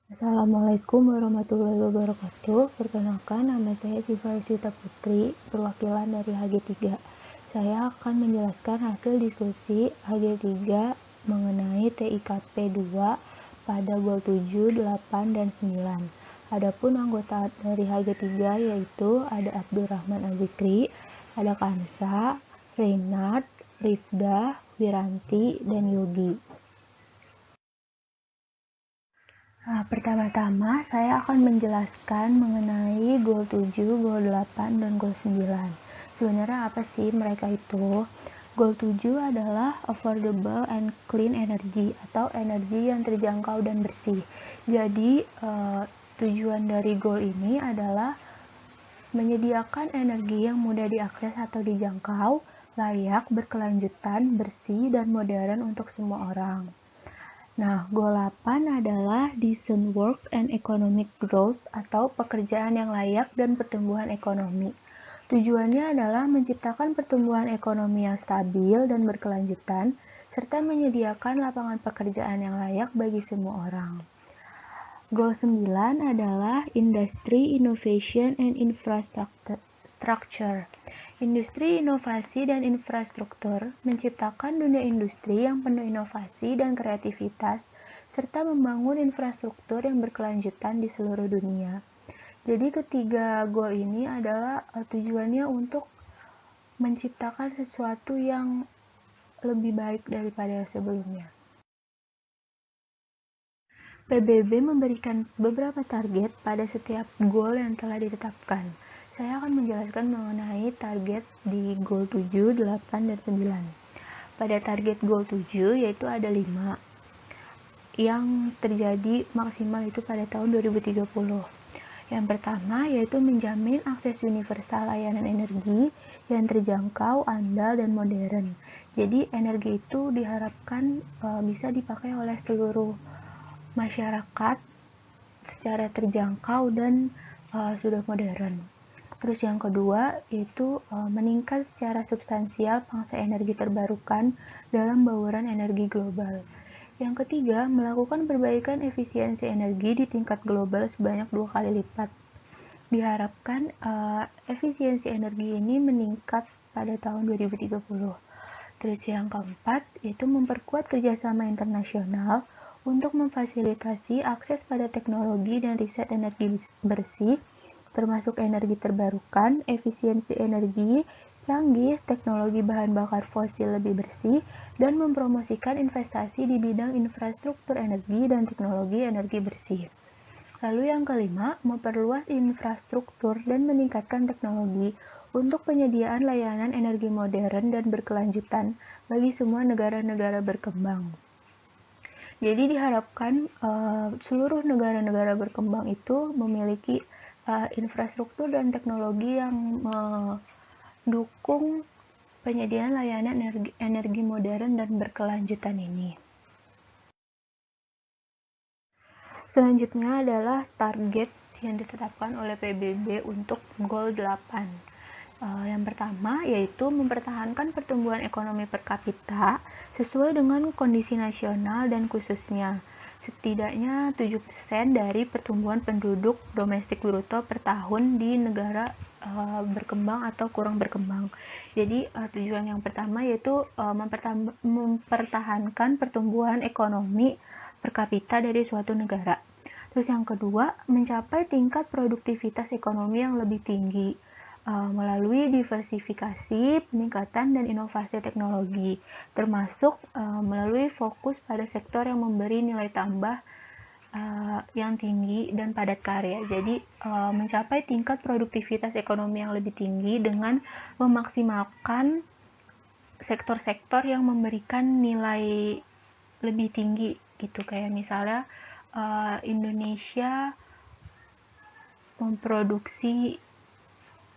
Assalamualaikum warahmatullahi wabarakatuh. Perkenalkan, nama saya Siva Yusita Putri, perwakilan dari HG3. Saya akan menjelaskan hasil diskusi HG3 mengenai TIKP 2 pada goal 7, 8, dan 9. Adapun anggota dari HG3 yaitu ada Abdurrahman Azikri, ada Kansa, Reynard, Rifda, Wiranti, dan Yogi. Pertama-tama saya akan menjelaskan mengenai goal 7, goal 8, dan goal 9. Sebenarnya apa sih mereka itu? Goal 7 adalah affordable and clean energy atau energi yang terjangkau dan bersih. Jadi tujuan dari goal ini adalah menyediakan energi yang mudah diakses atau dijangkau, layak, berkelanjutan, bersih, dan modern untuk semua orang. Nah, goal 8 adalah decent work and economic growth atau pekerjaan yang layak dan pertumbuhan ekonomi. Tujuannya adalah menciptakan pertumbuhan ekonomi yang stabil dan berkelanjutan, serta menyediakan lapangan pekerjaan yang layak bagi semua orang. Goal 9 adalah industry, innovation, and infrastructure. Industri, inovasi, dan infrastruktur menciptakan dunia industri yang penuh inovasi dan kreativitas, serta membangun infrastruktur yang berkelanjutan di seluruh dunia. Jadi ketiga goal ini adalah tujuannya untuk menciptakan sesuatu yang lebih baik daripada sebelumnya. PBB memberikan beberapa target pada setiap goal yang telah ditetapkan. Saya akan menjelaskan mengenai target di goal 7, 8, dan 9. Pada target goal 7 yaitu ada 5 yang terjadi maksimal itu pada tahun 2030. Yang pertama yaitu menjamin akses universal layanan energi yang terjangkau, andal, dan modern. Jadi energi itu diharapkan bisa dipakai oleh seluruh masyarakat secara terjangkau dan sudah modern. Terus yang kedua yaitu meningkat secara substansial pangsa energi terbarukan dalam bauran energi global. Yang ketiga, melakukan perbaikan efisiensi energi di tingkat global sebanyak 2 kali lipat. Diharapkan efisiensi energi ini meningkat pada tahun 2030. Terus yang keempat, yaitu memperkuat kerjasama internasional untuk memfasilitasi akses pada teknologi dan riset energi bersih, termasuk energi terbarukan, efisiensi energi canggih, teknologi bahan bakar fosil lebih bersih, dan mempromosikan investasi di bidang infrastruktur energi dan teknologi energi bersih. Lalu yang kelima, memperluas infrastruktur dan meningkatkan teknologi untuk penyediaan layanan energi modern dan berkelanjutan bagi semua negara-negara berkembang. Jadi diharapkan seluruh negara-negara berkembang itu memiliki infrastruktur dan teknologi yang mendukung penyediaan layanan energi modern dan berkelanjutan ini. Selanjutnya adalah target yang ditetapkan oleh PBB untuk goal 8. Yang pertama yaitu mempertahankan pertumbuhan ekonomi per kapita sesuai dengan kondisi nasional dan khususnya setidaknya 7% dari pertumbuhan penduduk domestik bruto per tahun di negara berkembang atau kurang berkembang. Jadi tujuan yang pertama yaitu mempertahankan pertumbuhan ekonomi per kapita dari suatu negara. Terus yang kedua, mencapai tingkat produktivitas ekonomi yang lebih tinggi melalui diversifikasi, peningkatan, dan inovasi teknologi, termasuk melalui fokus pada sektor yang memberi nilai tambah yang tinggi dan padat karya. Jadi mencapai tingkat produktivitas ekonomi yang lebih tinggi dengan memaksimalkan sektor-sektor yang memberikan nilai lebih tinggi gitu, kayak misalnya Indonesia memproduksi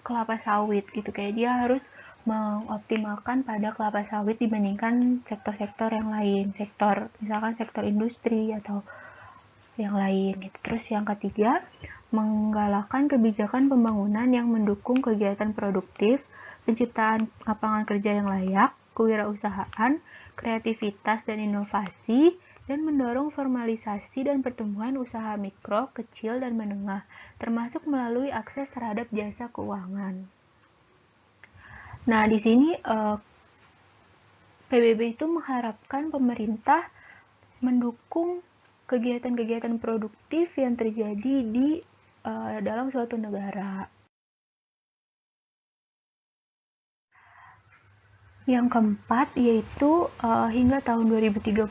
kelapa sawit gitu, kayak dia harus mengoptimalkan pada kelapa sawit dibandingkan sektor-sektor yang lain, misalkan sektor industri atau yang lain gitu. Terus yang ketiga, menggalakkan kebijakan pembangunan yang mendukung kegiatan produktif, penciptaan lapangan kerja yang layak, kewirausahaan, kreativitas dan inovasi, dan mendorong formalisasi dan pertumbuhan usaha mikro, kecil, dan menengah, termasuk melalui akses terhadap jasa keuangan. Nah, di sini PBB itu mengharapkan pemerintah mendukung kegiatan-kegiatan produktif yang terjadi di dalam suatu negara. Yang keempat yaitu hingga tahun 2030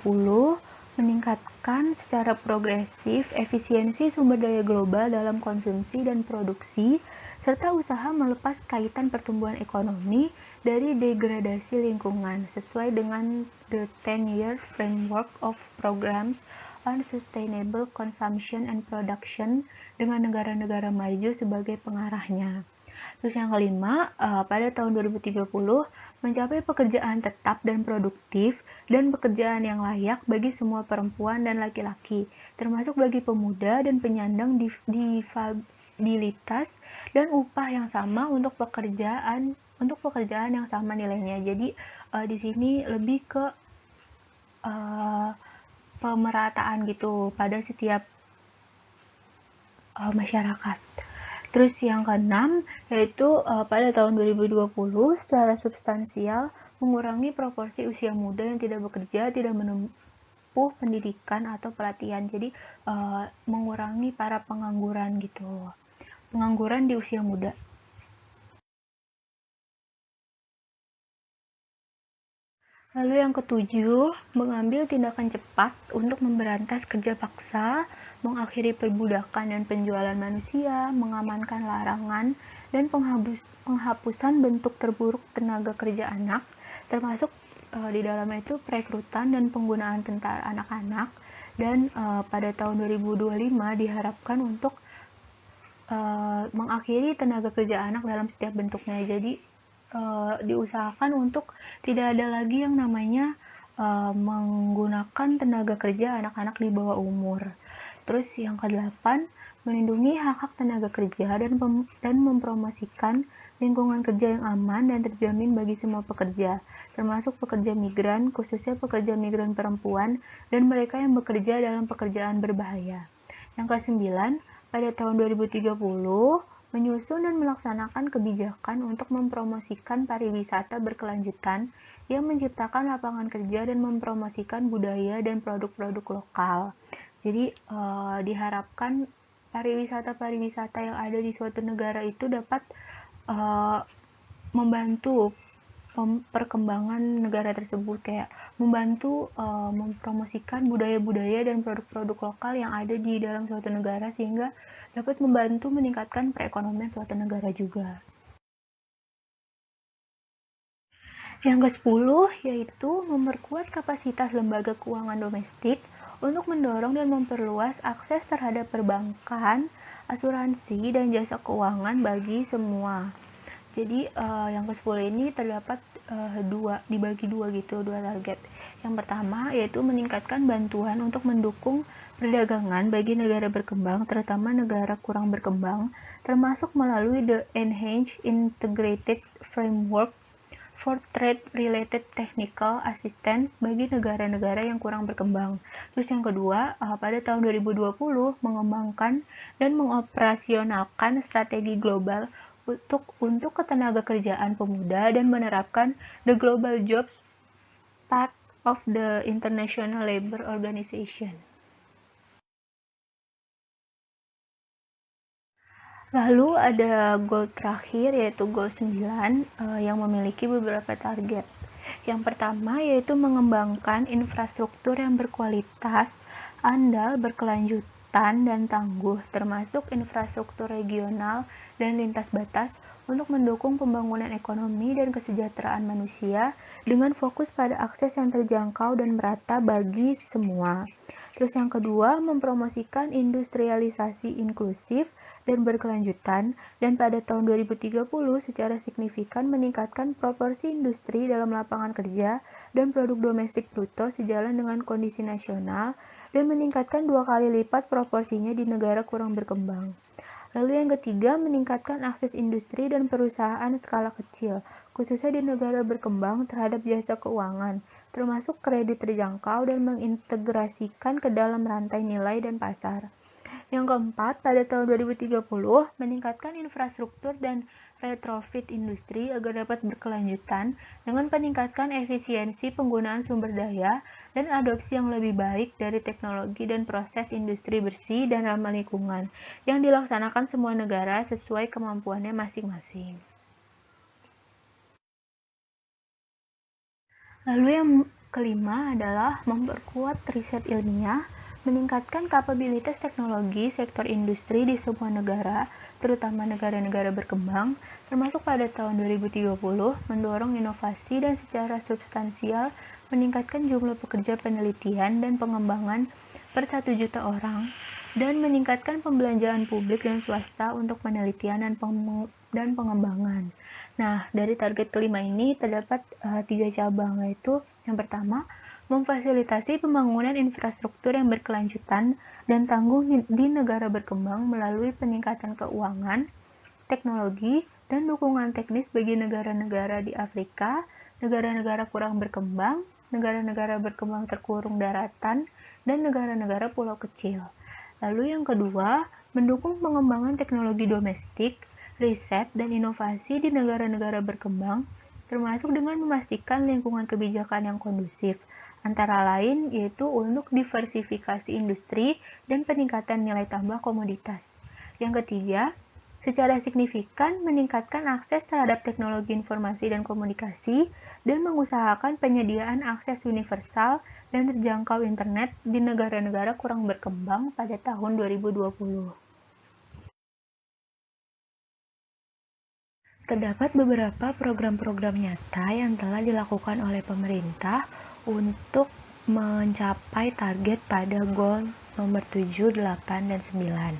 meningkatkan secara progresif efisiensi sumber daya global dalam konsumsi dan produksi, serta usaha melepas kaitan pertumbuhan ekonomi dari degradasi lingkungan sesuai dengan the 10-year Framework of Programs on Sustainable Consumption and Production dengan negara-negara maju sebagai pengarahnya. Terus yang kelima, pada tahun 2030 mencapai pekerjaan tetap dan produktif dan pekerjaan yang layak bagi semua perempuan dan laki-laki, termasuk bagi pemuda dan penyandang difabilitas, dan upah yang sama untuk pekerjaan yang sama nilainya. Jadi di sini lebih ke pemerataan gitu pada setiap masyarakat. Terus yang keenam yaitu pada tahun 2020 secara substansial mengurangi proporsi usia muda yang tidak bekerja, tidak menempuh pendidikan atau pelatihan. Jadi mengurangi para pengangguran gitu. Pengangguran di usia muda. Lalu yang ketujuh, mengambil tindakan cepat untuk memberantas kerja paksa, mengakhiri perbudakan dan penjualan manusia, mengamankan larangan, dan penghapusan bentuk terburuk tenaga kerja anak, termasuk di dalamnya itu perekrutan dan penggunaan tentara anak-anak, dan pada tahun 2025 diharapkan untuk mengakhiri tenaga kerja anak dalam setiap bentuknya. Jadi diusahakan untuk tidak ada lagi yang namanya menggunakan tenaga kerja anak-anak di bawah umur. Terus yang ke-8, melindungi hak-hak tenaga kerja dan mempromosikan lingkungan kerja yang aman dan terjamin bagi semua pekerja, termasuk pekerja migran, khususnya pekerja migran perempuan dan mereka yang bekerja dalam pekerjaan berbahaya. Yang ke-9, pada tahun 2030 menyusun dan melaksanakan kebijakan untuk mempromosikan pariwisata berkelanjutan yang menciptakan lapangan kerja dan mempromosikan budaya dan produk-produk lokal. Jadi diharapkan pariwisata-pariwisata yang ada di suatu negara itu dapat membantu perkembangan negara tersebut, kayak membantu mempromosikan budaya-budaya dan produk-produk lokal yang ada di dalam suatu negara sehingga dapat membantu meningkatkan perekonomian suatu negara juga. Yang ke-10 yaitu memperkuat kapasitas lembaga keuangan domestik untuk mendorong dan memperluas akses terhadap perbankan, asuransi, dan jasa keuangan bagi semua. Jadi yang ke-10 ini terdapat dibagi dua target. Yang pertama yaitu meningkatkan bantuan untuk mendukung perdagangan bagi negara berkembang, terutama negara kurang berkembang, termasuk melalui the Enhanced Integrated Framework for Trade-Related Technical Assistance bagi negara-negara yang kurang berkembang. Terus yang kedua, pada tahun 2020 mengembangkan dan mengoperasionalkan strategi global untuk ketenaga kerjaan pemuda dan menerapkan the Global Jobs Pact of the International Labour Organization. Lalu ada goal terakhir yaitu goal 9 yang memiliki beberapa target. Yang pertama yaitu mengembangkan infrastruktur yang berkualitas, andal, berkelanjutan, dan tangguh, termasuk infrastruktur regional dan lintas batas untuk mendukung pembangunan ekonomi dan kesejahteraan manusia dengan fokus pada akses yang terjangkau dan merata bagi semua. Terus yang kedua, mempromosikan industrialisasi inklusif dan berkelanjutan, dan pada tahun 2030 secara signifikan meningkatkan proporsi industri dalam lapangan kerja dan produk domestik bruto sejalan dengan kondisi nasional dan meningkatkan 2 kali lipat proporsinya di negara kurang berkembang. Lalu yang ketiga, meningkatkan akses industri dan perusahaan skala kecil, khususnya di negara berkembang terhadap jasa keuangan, termasuk kredit terjangkau dan mengintegrasikan ke dalam rantai nilai dan pasar. Yang keempat, pada tahun 2030, meningkatkan infrastruktur dan retrofit industri agar dapat berkelanjutan dengan meningkatkan efisiensi penggunaan sumber daya dan adopsi yang lebih baik dari teknologi dan proses industri bersih dan ramah lingkungan yang dilaksanakan semua negara sesuai kemampuannya masing-masing. Lalu yang kelima adalah memperkuat riset ilmiah, meningkatkan kapabilitas teknologi sektor industri di semua negara, terutama negara-negara berkembang, termasuk pada tahun 2030, mendorong inovasi dan secara substansial meningkatkan jumlah pekerja penelitian dan pengembangan per 1 juta orang, dan meningkatkan pembelanjaan publik dan swasta untuk penelitian dan pengembangan. Nah, dari target kelima ini terdapat 3 cabang, yaitu yang pertama, memfasilitasi pembangunan infrastruktur yang berkelanjutan dan tangguh di negara berkembang melalui peningkatan keuangan, teknologi, dan dukungan teknis bagi negara-negara di Afrika, negara-negara kurang berkembang, negara-negara berkembang terkurung daratan, dan negara-negara pulau kecil. Lalu yang kedua, mendukung pengembangan teknologi domestik, riset, dan inovasi di negara-negara berkembang, termasuk dengan memastikan lingkungan kebijakan yang kondusif, antara lain yaitu untuk diversifikasi industri dan peningkatan nilai tambah komoditas. Yang ketiga, secara signifikan meningkatkan akses terhadap teknologi informasi dan komunikasi dan mengusahakan penyediaan akses universal dan terjangkau internet di negara-negara kurang berkembang pada tahun 2020. Terdapat beberapa program-program nyata yang telah dilakukan oleh pemerintah untuk mencapai target pada goal nomor 7, 8, dan 9.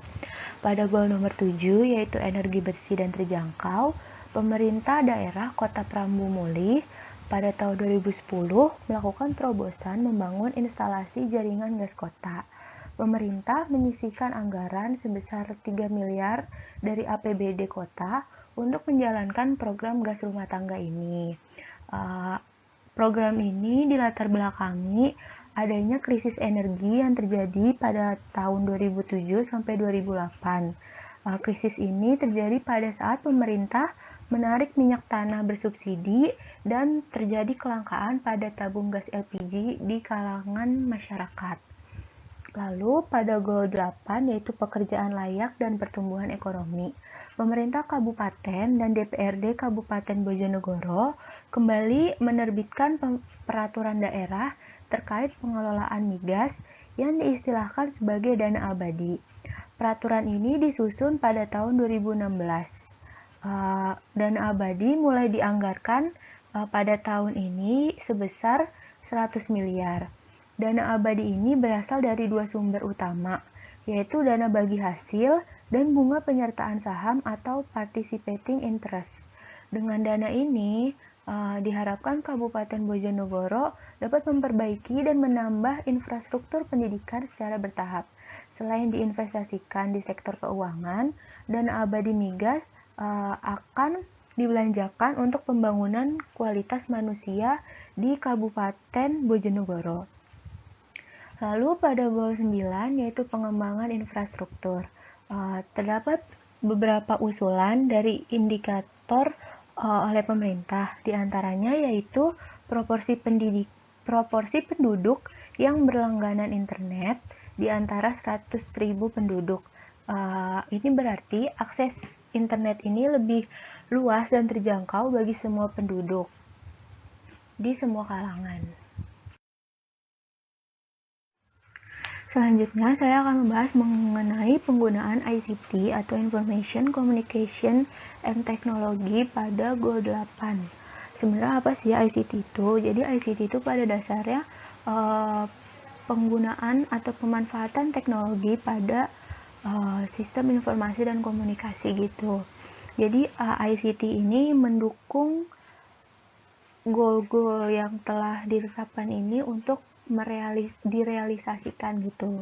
Pada goal nomor 7, yaitu energi bersih dan terjangkau, pemerintah daerah Kota Prambu Muli pada tahun 2010 melakukan terobosan membangun instalasi jaringan gas kota. Pemerintah menyisihkan anggaran sebesar 3 miliar dari APBD kota untuk menjalankan program gas rumah tangga ini. Program ini dilatar belakangi adanya krisis energi yang terjadi pada tahun 2007 sampai 2008. Krisis ini terjadi pada saat pemerintah menarik minyak tanah bersubsidi dan terjadi kelangkaan pada tabung gas LPG di kalangan masyarakat. Lalu pada goal 8 yaitu pekerjaan layak dan pertumbuhan ekonomi. Pemerintah Kabupaten dan DPRD Kabupaten Bojonegoro kembali menerbitkan peraturan daerah terkait pengelolaan migas yang diistilahkan sebagai dana abadi. Peraturan ini disusun pada tahun 2016. Dana abadi mulai dianggarkan pada tahun ini sebesar 100 miliar. Dana abadi ini berasal dari dua sumber utama, yaitu dana bagi hasil dan bunga penyertaan saham atau participating interest. Dengan dana ini, diharapkan Kabupaten Bojonegoro dapat memperbaiki dan menambah infrastruktur pendidikan secara bertahap. Selain diinvestasikan di sektor keuangan, dana abadi migas akan dibelanjakan untuk pembangunan kualitas manusia di Kabupaten Bojonegoro. Lalu pada goal 9 yaitu pengembangan infrastruktur. Terdapat beberapa usulan dari indikator oleh pemerintah, diantaranya yaitu proporsi penduduk yang berlangganan internet di antara 100.000 penduduk. Ini berarti akses internet ini lebih luas dan terjangkau bagi semua penduduk di semua kalangan. Selanjutnya, saya akan membahas mengenai penggunaan ICT atau Information Communication and Technology pada goal 8. Sebenarnya apa sih ICT itu? Jadi ICT itu pada dasarnya penggunaan atau pemanfaatan teknologi pada sistem informasi dan komunikasi gitu. Jadi ICT ini mendukung goal-goal yang telah ditetapkan ini untuk direalisasikan gitu.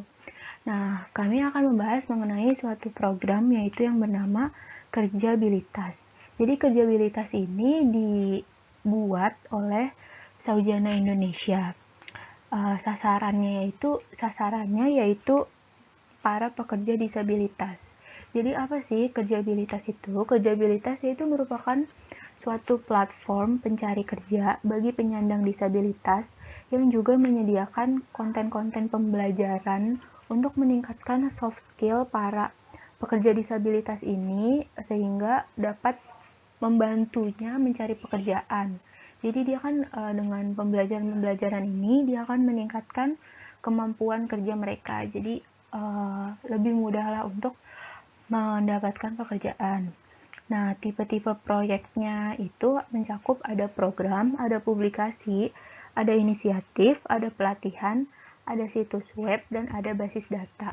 Nah, kami akan membahas mengenai suatu program yaitu yang bernama Kerjabilitas. Jadi Kerjabilitas ini dibuat oleh Saujana Indonesia. Sasarannya yaitu para pekerja disabilitas. Jadi apa sih kerjabilitas itu? Kerjabilitas itu merupakan suatu platform pencari kerja bagi penyandang disabilitas yang juga menyediakan konten-konten pembelajaran untuk meningkatkan soft skill para pekerja disabilitas ini sehingga dapat membantunya mencari pekerjaan. Jadi dia kan dengan pembelajaran ini dia akan meningkatkan kemampuan kerja mereka. Jadi lebih mudahlah untuk mendapatkan pekerjaan. Nah, tipe-tipe proyeknya itu mencakup ada program, ada publikasi, ada inisiatif, ada pelatihan, ada situs web, dan ada basis data.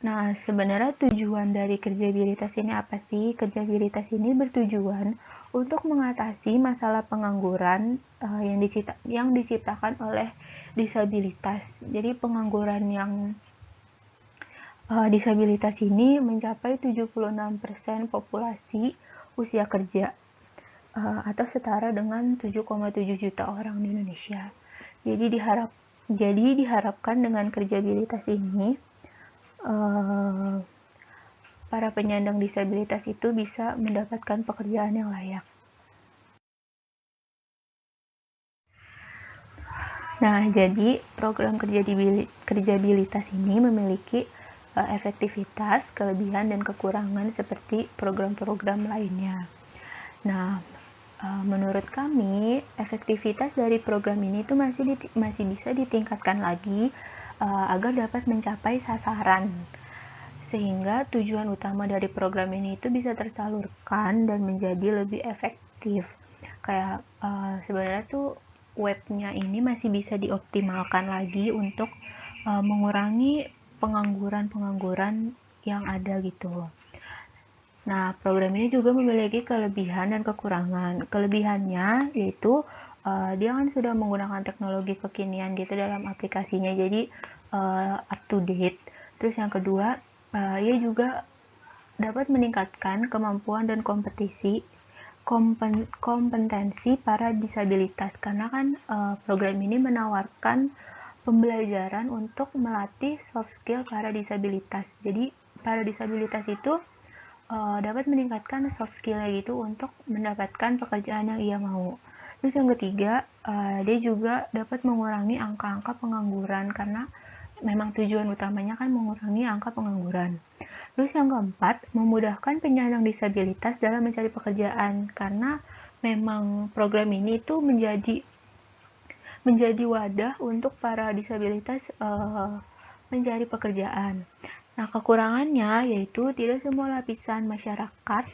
Nah, sebenarnya tujuan dari kerjabilitas ini apa sih? Kerjabilitas ini bertujuan untuk mengatasi masalah pengangguran yang diciptakan oleh disabilitas. Jadi pengangguran yang disabilitas ini mencapai 76% populasi usia kerja atau setara dengan 7,7 juta orang di Indonesia. Jadi diharapkan dengan kerjabilitas ini para penyandang disabilitas itu bisa mendapatkan pekerjaan yang layak. Nah, jadi program kerjabilitas ini memiliki efektivitas, kelebihan, dan kekurangan seperti program-program lainnya. Nah, menurut kami, efektivitas dari program ini itu masih bisa ditingkatkan lagi agar dapat mencapai sasaran. Sehingga tujuan utama dari program ini itu bisa tersalurkan dan menjadi lebih efektif. Kayak sebenarnya tuh webnya ini masih bisa dioptimalkan lagi untuk mengurangi pengangguran yang ada gitu. Nah, program ini juga memiliki kelebihan dan kekurangan. Kelebihannya yaitu dia kan sudah menggunakan teknologi kekinian gitu dalam aplikasinya, jadi up to date. Terus yang kedua, ia juga dapat meningkatkan kemampuan dan kompetensi para disabilitas, karena kan program ini menawarkan pembelajaran untuk melatih soft skill para disabilitas. Jadi para disabilitas itu dapat meningkatkan soft skill-nya gitu untuk mendapatkan pekerjaan yang ia mau. Terus yang ketiga, dia juga dapat mengurangi angka-angka pengangguran karena memang tujuan utamanya kan mengurangi angka pengangguran. Terus yang keempat, memudahkan penyandang disabilitas dalam mencari pekerjaan karena memang program ini itu menjadi wadah untuk para disabilitas mencari pekerjaan. Nah, kekurangannya yaitu tidak semua lapisan masyarakat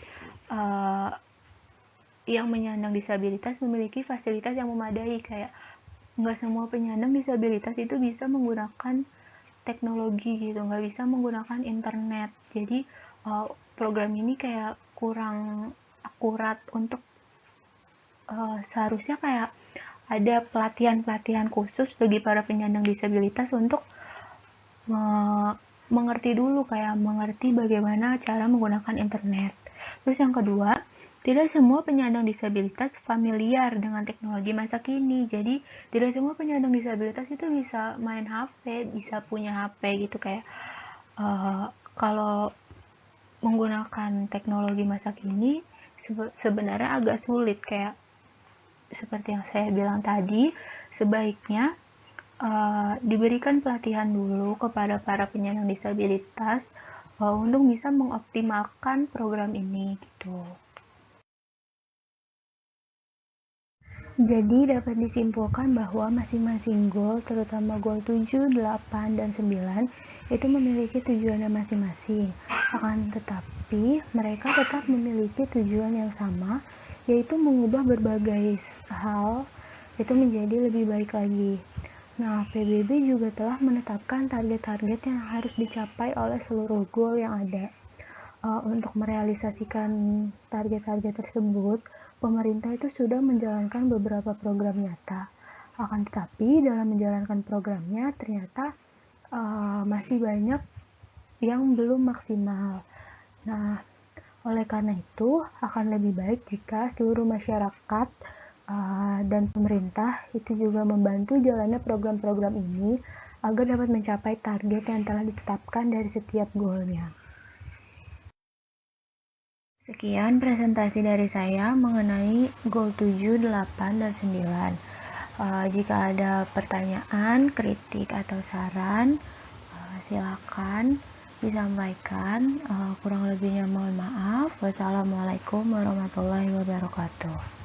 yang menyandang disabilitas memiliki fasilitas yang memadai. Kayak nggak semua penyandang disabilitas itu bisa menggunakan teknologi gitu, nggak bisa menggunakan internet. Jadi program ini kayak kurang akurat untuk seharusnya kayak ada pelatihan-pelatihan khusus bagi para penyandang disabilitas untuk mengerti bagaimana cara menggunakan internet. Terus yang kedua, tidak semua penyandang disabilitas familiar dengan teknologi masa kini. Jadi tidak semua penyandang disabilitas itu bisa main HP, bisa punya HP gitu. Kayak kalau menggunakan teknologi masa kini sebenarnya agak sulit. Kayak seperti yang saya bilang tadi, sebaiknya diberikan pelatihan dulu kepada para penyandang disabilitas untuk bisa mengoptimalkan program ini gitu. Jadi dapat disimpulkan bahwa masing-masing goal, terutama goal 7, 8, dan 9 itu memiliki tujuannya masing-masing. Akan tetapi mereka tetap memiliki tujuan yang sama, yaitu mengubah berbagai hal itu menjadi lebih baik lagi. Nah, PBB juga telah menetapkan target-target yang harus dicapai oleh seluruh goal yang ada. Untuk merealisasikan target-target tersebut, pemerintah itu sudah menjalankan beberapa program nyata. Akan tetapi, dalam menjalankan programnya, ternyata masih banyak yang belum maksimal. Nah, oleh karena itu, akan lebih baik jika seluruh masyarakat dan pemerintah itu juga membantu jalannya program-program ini agar dapat mencapai target yang telah ditetapkan dari setiap goalnya. Sekian presentasi dari saya mengenai goal 7, 8, dan 9. Jika ada pertanyaan, kritik, atau saran, silakan disampaikan. Kurang lebihnya mohon maaf. Wassalamualaikum warahmatullahi wabarakatuh.